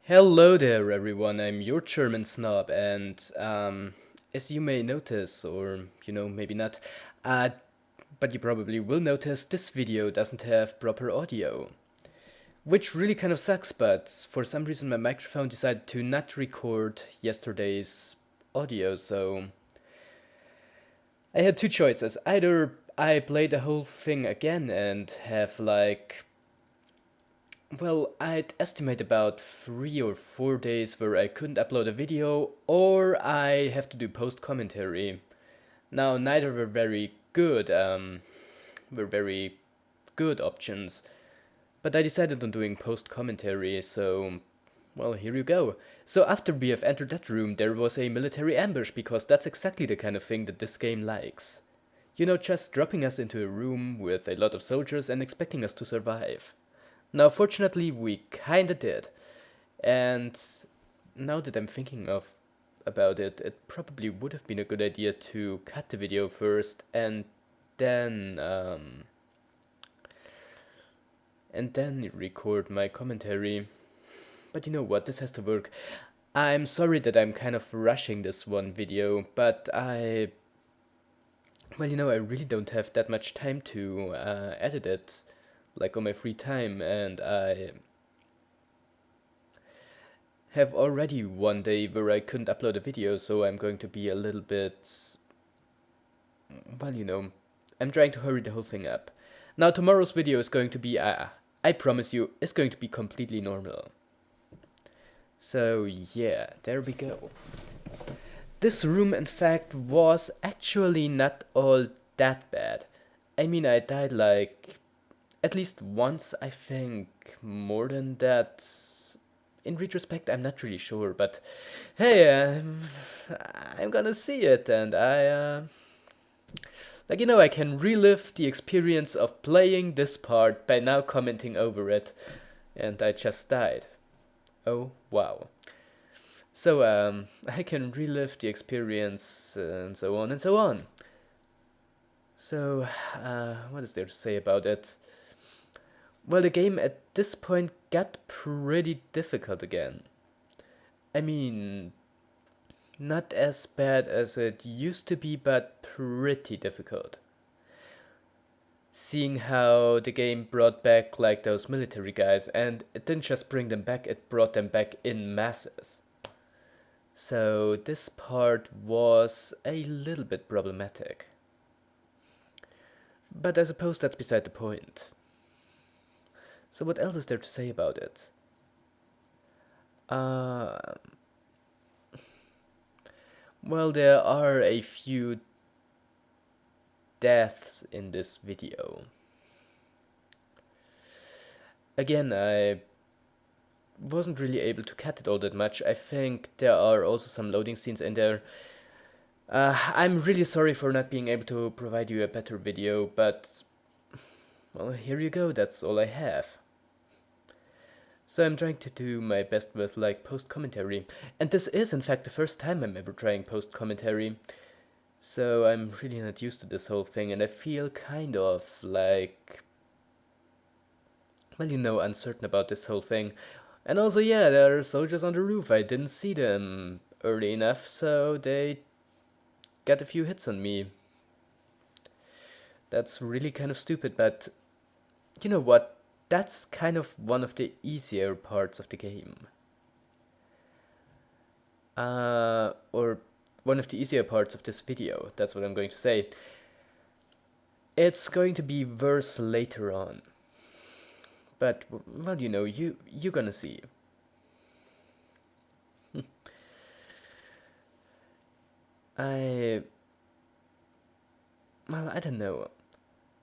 Hello there, everyone. I'm your German snob, and as you may notice, or maybe not, uh, but you probably will notice, this video doesn't have proper audio, which really kind of sucks. But for some reason, my microphone decided to not record yesterday's audio, so I had two choices. Either I play the whole thing again and have I'd estimate about 3 or 4 days where I couldn't upload a video, or I have to do post commentary. Now, neither were very good options, but I decided on doing post commentary, so here you go. So, after we have entered that room, there was a military ambush because that's exactly the kind of thing that this game likes. Just dropping us into a room with a lot of soldiers and expecting us to survive. Now, fortunately, we kinda did. And now that I'm thinking of about it, it probably would have been a good idea to cut the video first then um, and then record my commentary. But you know what? This has to work. I'm sorry that I'm kind of rushing this one video, but I really don't have that much time to edit it, like on my free time, and I have already one day where I couldn't upload a video, so I'm going to be a little bit. Well, I'm trying to hurry the whole thing up. Now, tomorrow's video is going to be, I promise you, is going to be completely normal. So, yeah, there we go. This room, in fact, was actually not all that bad. I mean, I died like at least once, I think. More than that, in retrospect, I'm not really sure, but hey, I'm gonna see it, and I can relive the experience of playing this part by now commenting over it, and I just died. Oh, wow. So, I can relive the experience, and so on and so on. So, what is there to say about it? Well, the game at this point got pretty difficult again. I mean, not as bad as it used to be, but pretty difficult. Seeing how the game brought back like those military guys, and it didn't just bring them back, it brought them back in masses. So this part was a little bit problematic. But I suppose that's beside the point. So what else is there to say about it? Uh, there are a few deaths in this video. Again, I wasn't really able to cut it all that much. I think there are also some loading scenes in there. I'm really sorry for not being able to provide you a better video, but here you go, that's all I have. So I'm trying to do my best with post commentary, and this is in fact the first time I'm ever trying post commentary. So I'm really not used to this whole thing, and I feel kind of uncertain about this whole thing. And also, yeah, there are soldiers on the roof. I didn't see them early enough, so they got a few hits on me. That's really kind of stupid, but you know what? That's kind of one of the easier parts of the game. Or one of the easier parts of this video, that's what I'm going to say. It's going to be worse later on. But, you're gonna see. I don't know.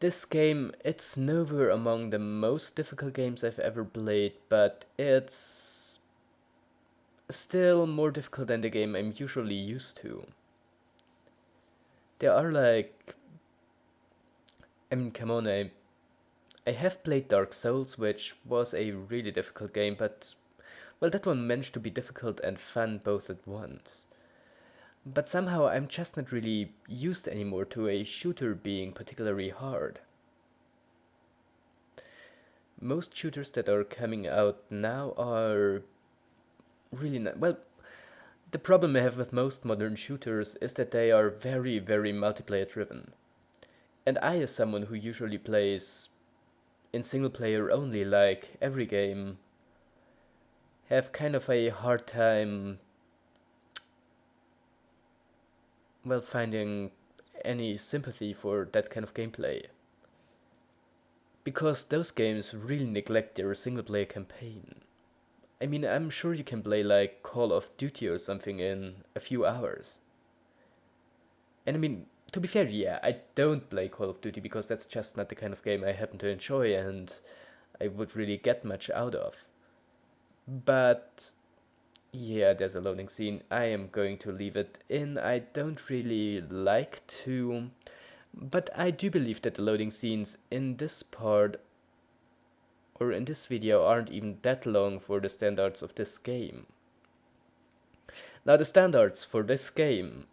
This game, it's nowhere among the most difficult games I've ever played, but it's still more difficult than the game I'm usually used to. There are come on, I have played Dark Souls, which was a really difficult game, but, that one managed to be difficult and fun both at once. But somehow I'm just not really used anymore to a shooter being particularly hard. Most shooters that are coming out now are really not. Well, the problem I have with most modern shooters is that they are very, very multiplayer driven. And I, as someone who usually plays in single player only, like every game, have kind of a hard time, well, finding any sympathy for that kind of gameplay. Because those games really neglect their single player campaign. I mean, I'm sure you can play like Call of Duty or something in a few hours. And I mean, to be fair, yeah, I don't play Call of Duty because that's just not the kind of game I happen to enjoy and I would really get much out of. But yeah, there's a loading scene. I am going to leave it in. I don't really like to, but I do believe that the loading scenes in this part or in this video aren't even that long for the standards of this game. Now the standards for this game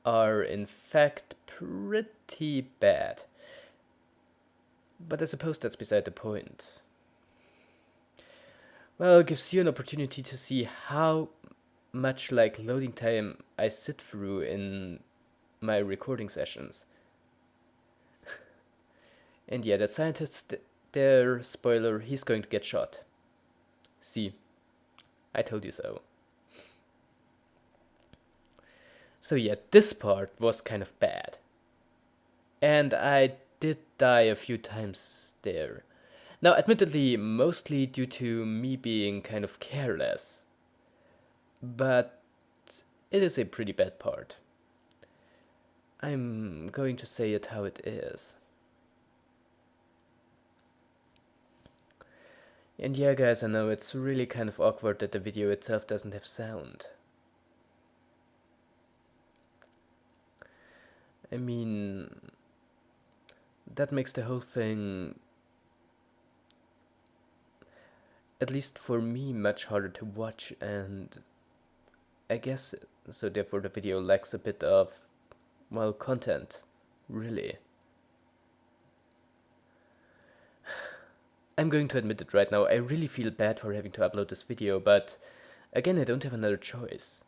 are in fact pretty bad. But I suppose that's beside the point. Well, it gives you an opportunity to see how much like loading time I sit through in my recording sessions. And yeah, that scientist there, spoiler, he's going to get shot. See, I told you so. So yeah, this part was kind of bad. And I did die a few times there. Now, admittedly, mostly due to me being kind of careless. But it is a pretty bad part. I'm going to say it how it is. And yeah, guys, I know it's really kind of awkward that the video itself doesn't have sound. I mean, that makes the whole thing, at least for me, much harder to watch, and I guess so therefore the video lacks a bit of, well, content, really. I'm going to admit it right now, I really feel bad for having to upload this video, but again, I don't have another choice.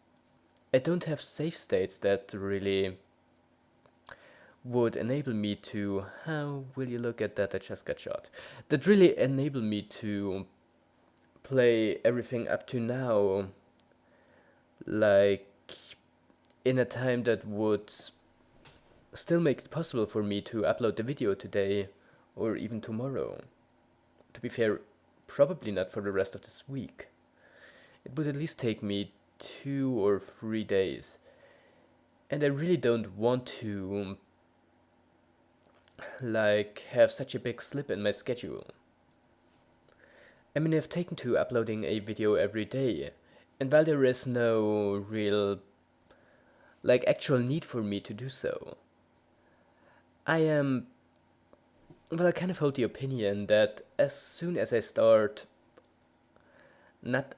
I don't have save states that really would enable me to, how will you look at that, I just got shot, that really enable me to play everything up to now, like, in a time that would still make it possible for me to upload the video today, or even tomorrow. To be fair, probably not for the rest of this week. It would at least take me 2 or 3 days. And I really don't want to, like, have such a big slip in my schedule. I mean, I've taken to uploading a video every day, and while there is no real, like, actual need for me to do so, I am, well, I kind of hold the opinion that as soon as I start not,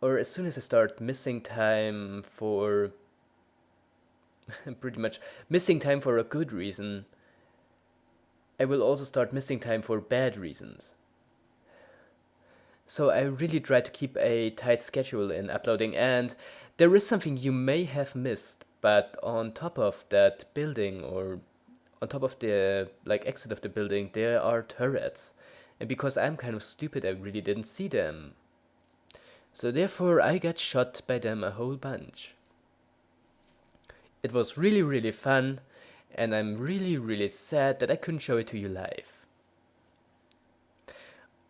or as soon as I start missing time for, pretty much missing time for a good reason, I will also start missing time for bad reasons. So I really try to keep a tight schedule in uploading, and there is something you may have missed, but on top of that building, or on top of the like exit of the building, there are turrets. And because I'm kind of stupid, I really didn't see them. So therefore I got shot by them a whole bunch. It was really, really fun, and I'm really, really sad that I couldn't show it to you live.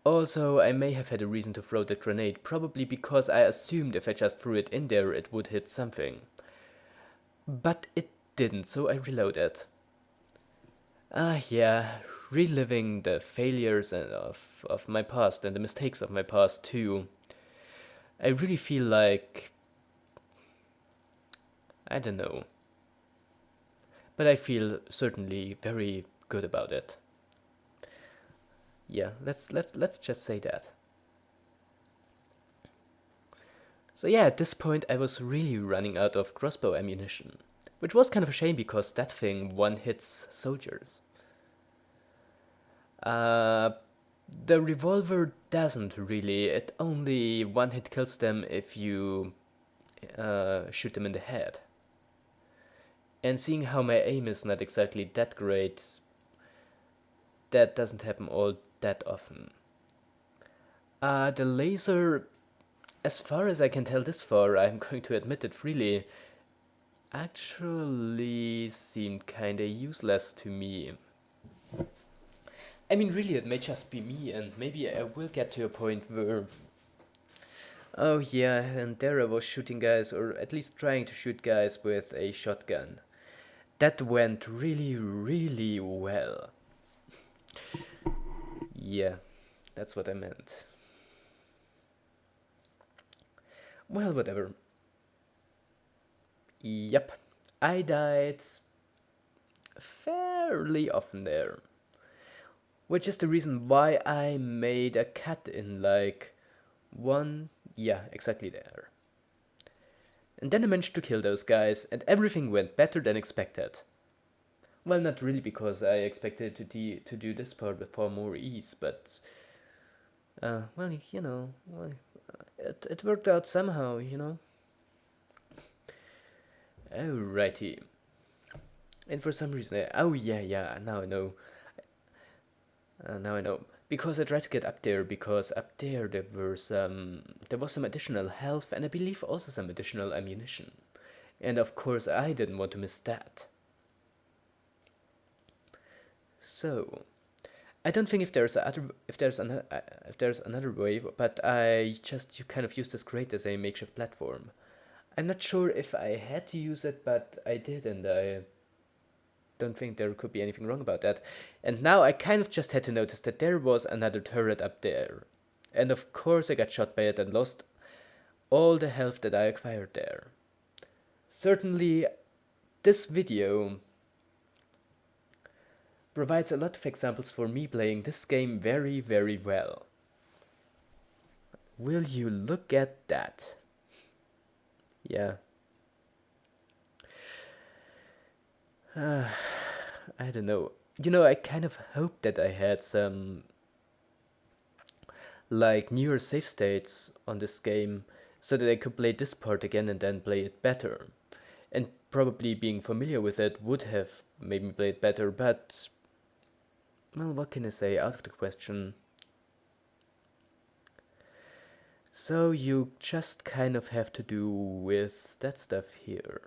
Also, I may have had a reason to throw that grenade, probably because I assumed if I just threw it in there it would hit something. But it didn't, so I reloaded. Yeah, reliving the failures of my past and the mistakes of my past too. I really feel like, I don't know. But I feel certainly very good about it. Yeah, let's just say that. So yeah, at this point I was really running out of crossbow ammunition, which was kind of a shame because that thing one-hits soldiers. The revolver doesn't really. It only one hit kills them if you shoot them in the head. And seeing how my aim is not exactly that great, that doesn't happen all that often. The laser, as far as I can tell this far, I'm going to admit it freely, actually seemed kinda useless to me. I mean, really, it may just be me, and maybe I will get to a point where, oh yeah, and there I was shooting guys, or at least trying to shoot guys with a shotgun. That went really, really well. Yeah, that's what I meant. Well, whatever. Yep, I died fairly often there. Which is the reason why I made a cut in like yeah, exactly there. And then I managed to kill those guys, and everything went better than expected. Well, not really, because I expected to do this part with far more ease, but well, you know, well, it worked out somehow, you know. Alrighty. And for some reason, oh yeah, now I know. Now I know. Because I tried to get up there, because up there there was some additional health, and I believe also some additional ammunition. And of course I didn't want to miss that. So, I don't think if there's another way, but I just kind of used this crate as a makeshift platform. I'm not sure if I had to use it, but I did, and I don't think there could be anything wrong about that. And now I kind of just had to notice that there was another turret up there. And of course I got shot by it and lost all the health that I acquired there. Certainly, this video provides a lot of examples for me playing this game very, very well. Will you look at that? Yeah. I don't know. You know, I kind of hoped that I had some like newer save states on this game so that I could play this part again and then play it better. And probably being familiar with it would have made me play it better, but well, what can I say? Out of the question. So you just kind of have to do with that stuff here.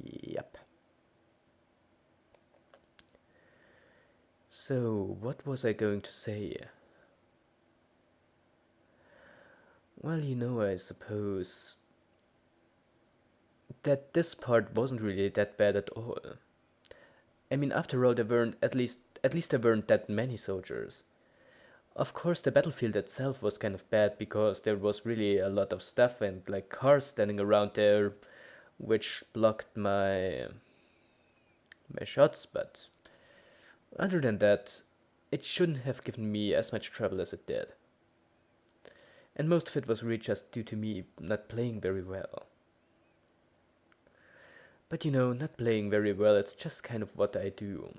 Yep. So, what was I going to say? Well, you know, I suppose that this part wasn't really that bad at all. I mean, after all, there weren't at least there weren't that many soldiers. Of course, the battlefield itself was kind of bad because there was really a lot of stuff and like cars standing around there, which blocked my shots. But other than that, it shouldn't have given me as much trouble as it did. And most of it was really just due to me not playing very well. But you know, not playing very well, it's just kind of what I do.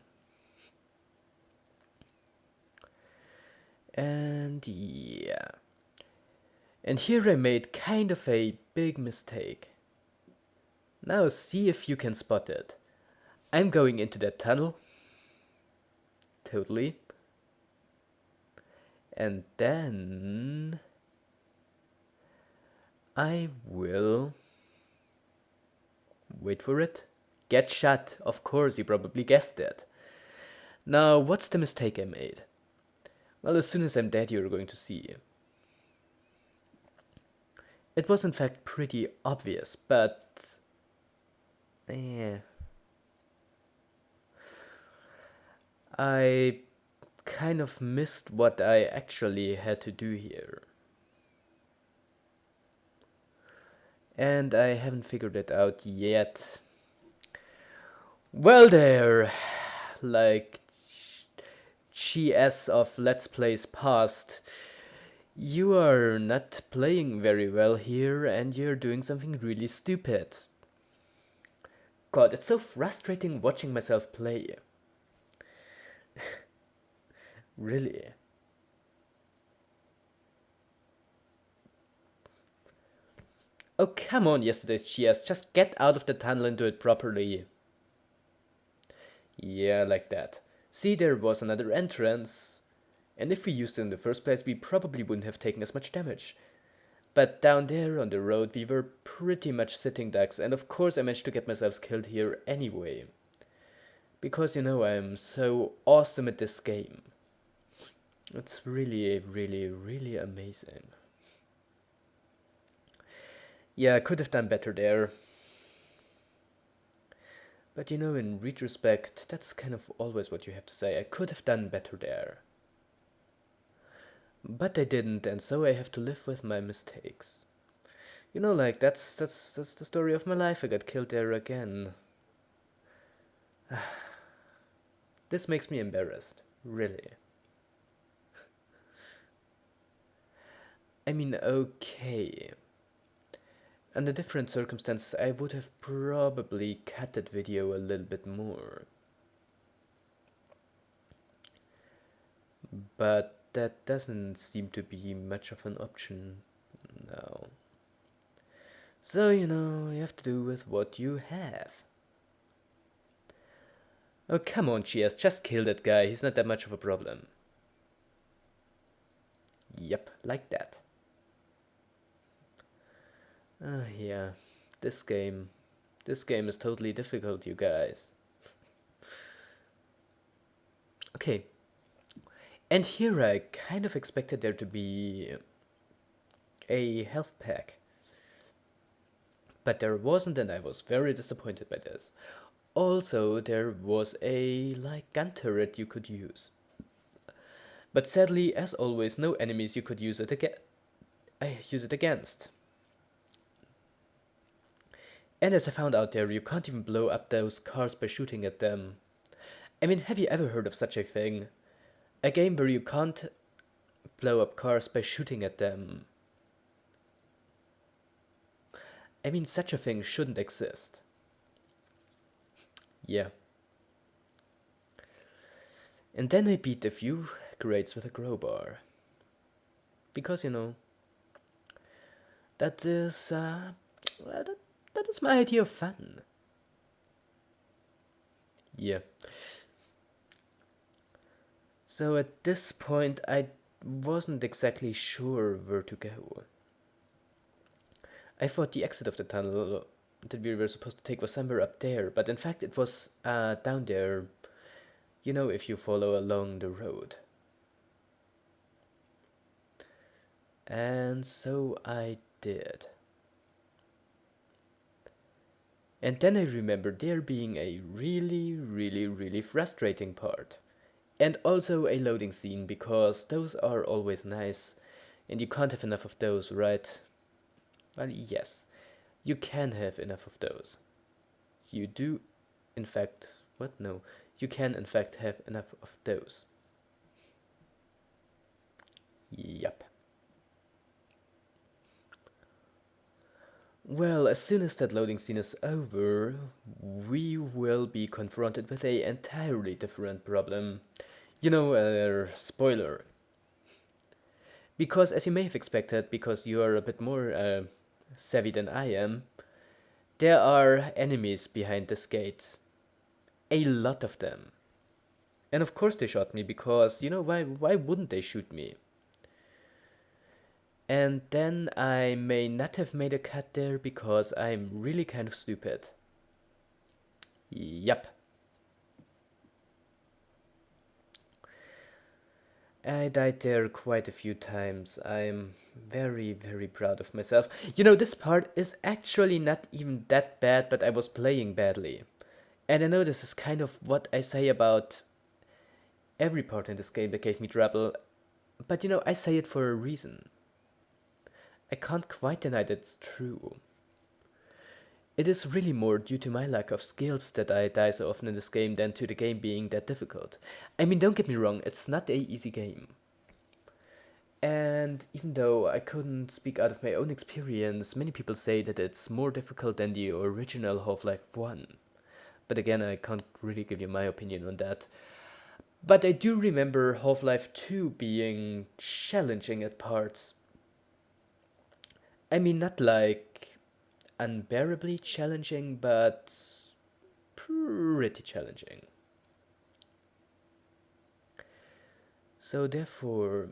And yeah. And here I made kind of a big mistake. Now see if you can spot it. I'm going into that tunnel. Totally. And then I will wait for it. Get shot. Of course, you probably guessed it. Now, what's the mistake I made? Well, as soon as I'm dead, you're going to see. It was in fact pretty obvious, but I kind of missed what I actually had to do here. And I haven't figured it out yet. Well there, like GS of Let's Plays past, you are not playing very well here and you're doing something really stupid. God, it's so frustrating watching myself play. Really? Oh, come on, yesterday's Cheers. Just get out of the tunnel and do it properly. Yeah, like that. See, there was another entrance. And if we used it in the first place, we probably wouldn't have taken as much damage. But down there on the road, we were pretty much sitting ducks, and of course I managed to get myself killed here anyway. Because, you know, I'm so awesome at this game. It's really, really, really amazing. Yeah, I could have done better there. But you know, in retrospect, that's kind of always what you have to say. I could have done better there. But I didn't, and so I have to live with my mistakes. You know, like, that's the story of my life. I got killed there again. This makes me embarrassed, really. I mean, okay. Under different circumstances, I would have probably cut that video a little bit more. But that doesn't seem to be much of an option now. So, you know, you have to do with what you have. Oh, come on, Cheers, just kill that guy. He's not that much of a problem. Yep, like that. Yeah, this game is totally difficult, you guys. Okay, and here I kind of expected there to be a health pack, but there wasn't, and I was very disappointed by this. Also, there was a gun turret you could use, but sadly, as always, no enemies you could use it against. And as I found out there, you can't even blow up those cars by shooting at them. I mean, have you ever heard of such a thing? A game where you can't blow up cars by shooting at them. I mean, such a thing shouldn't exist. Yeah. And then I beat a few crates with a crowbar. Because, you know, that is, that is my idea of fun. Yeah. So at this point, I wasn't exactly sure where to go. I thought the exit of the tunnel that we were supposed to take was somewhere up there, but in fact it was down there, you know, if you follow along the road. And so I did. And then I remembered there being a really, really, really frustrating part. And also a loading scene, because those are always nice, and you can't have enough of those, right? Well, yes, you can have enough of those. You do, in fact, what? No, you can, in fact, have enough of those. Yup. Well, as soon as that loading scene is over, we will be confronted with an entirely different problem. You know, spoiler. Because, as you may have expected, because you are a bit more savvy than I am, there are enemies behind this gate. A lot of them. And of course they shot me, because, you know, why wouldn't they shoot me? And then I may not have made a cut there because I'm really kind of stupid. Yup. I died there quite a few times. I'm very, very proud of myself. You know, this part is actually not even that bad, but I was playing badly. And I know this is kind of what I say about every part in this game that gave me trouble, but you know, I say it for a reason. I can't quite deny that it's true. It is really more due to my lack of skills that I die so often in this game than to the game being that difficult. I mean, don't get me wrong, it's not a easy game. And even though I couldn't speak out of my own experience, many people say that it's more difficult than the original Half-Life 1. But again, I can't really give you my opinion on that. But I do remember Half-Life 2 being challenging at parts. I mean, not like unbearably challenging, but pretty challenging. So therefore,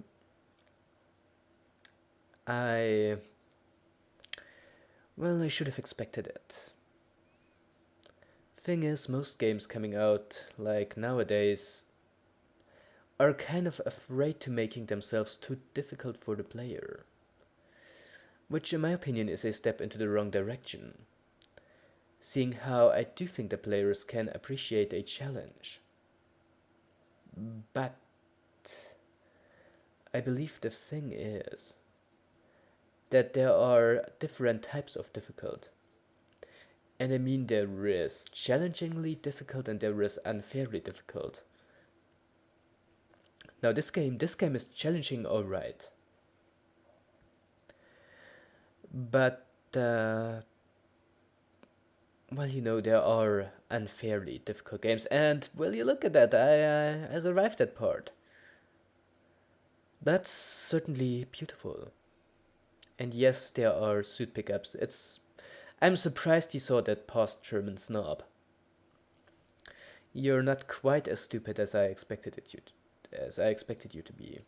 I well, I should have expected it. Thing is, most games coming out, like nowadays, are kind of afraid to making themselves too difficult for the player. Which in my opinion is a step into the wrong direction, seeing how I do think the players can appreciate a challenge. But I believe the thing is that there are different types of difficult. And I mean, there is challengingly difficult and there is unfairly difficult. Now this game is challenging, alright. But, well, there are unfairly difficult games, and, well, you look at that, I survived that part. That's certainly beautiful. And yes, there are suit pickups. I'm surprised you saw that past German snob. You're not quite as stupid as I expected you to be.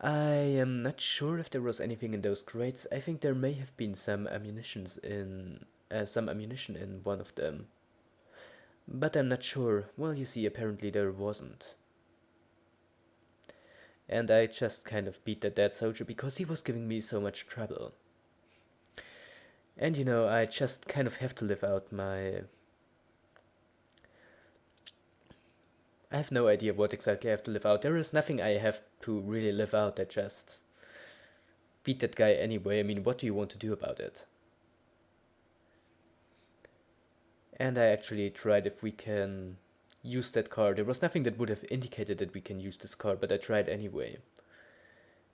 I am not sure if there was anything in those crates. I think there may have been some ammunition in one of them. But I'm not sure. Well, you see, apparently there wasn't. And I just kind of beat that dead soldier because he was giving me so much trouble. And I just kind of have to live out my... I have no idea what exactly I have to live out. There is nothing I have to really live out. I just beat that guy anyway. I mean, what do you want to do about it? And I actually tried if we can use that car. There was nothing that would have indicated that we can use this car, but I tried anyway.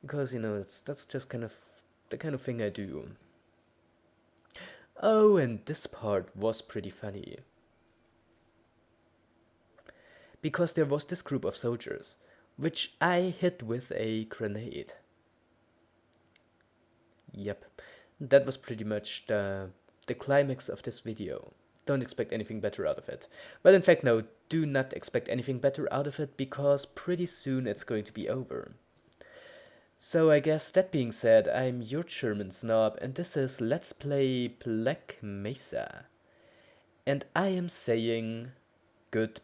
Because, that's just kind of the kind of thing I do. Oh, and this part was pretty funny. Because there was this group of soldiers, which I hit with a grenade. Yep, that was pretty much the climax of this video. Don't expect anything better out of it. Well, in fact, no, do not expect anything better out of it, because pretty soon it's going to be over. So I guess that being said, I'm your German snob, and this is Let's Play Black Mesa. And I am saying goodbye.